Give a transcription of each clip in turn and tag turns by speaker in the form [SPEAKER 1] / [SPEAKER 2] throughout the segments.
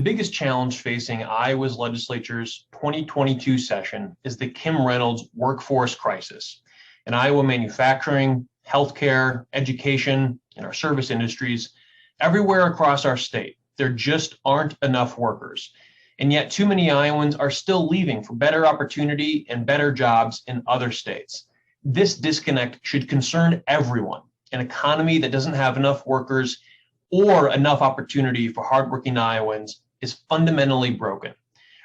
[SPEAKER 1] The biggest challenge facing Iowa's legislature's 2022 session is the Kim Reynolds workforce crisis. In Iowa manufacturing, healthcare, education, and our service industries, everywhere across our state, there just aren't enough workers. And yet too many Iowans are still leaving for better opportunity and better jobs in other states. This disconnect should concern everyone. An economy that doesn't have enough workers or enough opportunity for hardworking Iowans is fundamentally broken.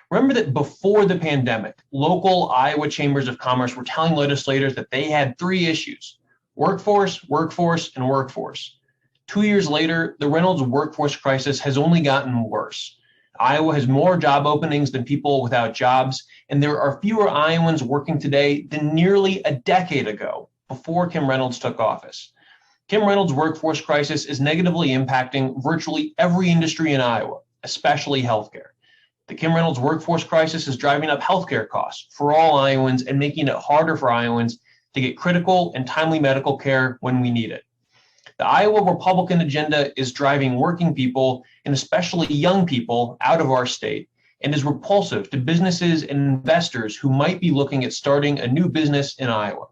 [SPEAKER 1] Remember that before the pandemic, local Iowa chambers of commerce were telling legislators that they had three issues: workforce, workforce, and workforce. 2 years later, the Reynolds workforce crisis has only gotten worse. Iowa has more job openings than people without jobs, and there are fewer Iowans working today than nearly a decade ago, before Kim Reynolds took office. Kim Reynolds' workforce crisis is negatively impacting virtually every industry in Iowa, especially healthcare. The Kim Reynolds workforce crisis is driving up healthcare costs for all Iowans and making it harder for Iowans to get critical and timely medical care when we need it. The Iowa Republican agenda is driving working people, and especially young people, out of our state and is repulsive to businesses and investors who might be looking at starting a new business in Iowa.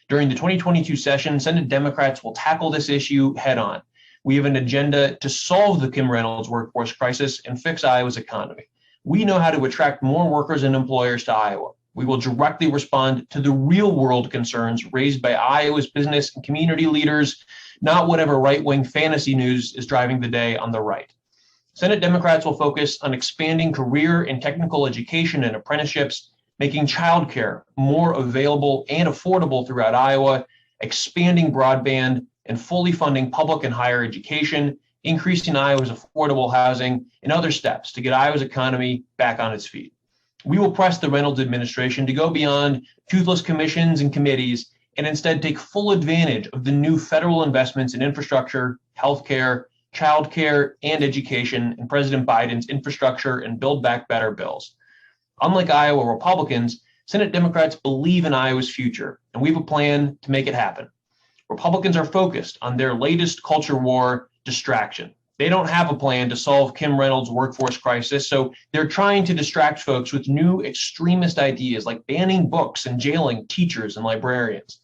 [SPEAKER 1] During the 2022 session, Senate Democrats will tackle this issue head on. We have an agenda to solve the Kim Reynolds workforce crisis and fix Iowa's economy. We know how to attract more workers and employers to Iowa. We will directly respond to the real world concerns raised by Iowa's business and community leaders, not whatever right-wing fantasy news is driving the day on the right. Senate Democrats will focus on expanding career and technical education and apprenticeships, making childcare more available and affordable throughout Iowa, expanding broadband, and fully funding public and higher education, increasing Iowa's affordable housing, and other steps to get Iowa's economy back on its feet. We will press the Reynolds administration to go beyond toothless commissions and committees and instead take full advantage of the new federal investments in infrastructure, healthcare, childcare, and education in President Biden's infrastructure and Build Back Better bills. Unlike Iowa Republicans, Senate Democrats believe in Iowa's future, and we have a plan to make it happen. Republicans are focused on their latest culture war, distraction. They don't have a plan to solve Kim Reynolds' workforce crisis, so they're trying to distract folks with new extremist ideas like banning books and jailing teachers and librarians.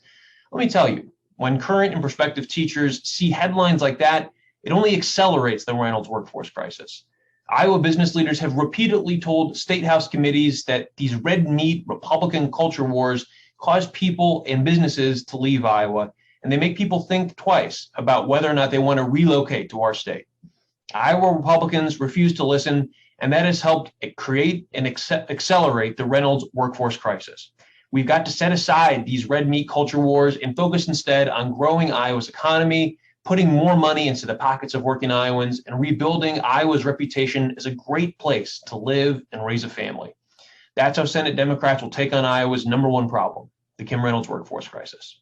[SPEAKER 1] Let me tell you, when current and prospective teachers see headlines like that, it only accelerates the Reynolds workforce crisis. Iowa business leaders have repeatedly told state house committees that these red meat Republican culture wars cause people and businesses to leave Iowa, and they make people think twice about whether or not they want to relocate to our state. Iowa Republicans refuse to listen, and that has helped create and accelerate the Reynolds workforce crisis. We've got to set aside these red meat culture wars and focus instead on growing Iowa's economy, putting more money into the pockets of working Iowans, and rebuilding Iowa's reputation as a great place to live and raise a family. That's how Senate Democrats will take on Iowa's number one problem, the Kim Reynolds workforce crisis.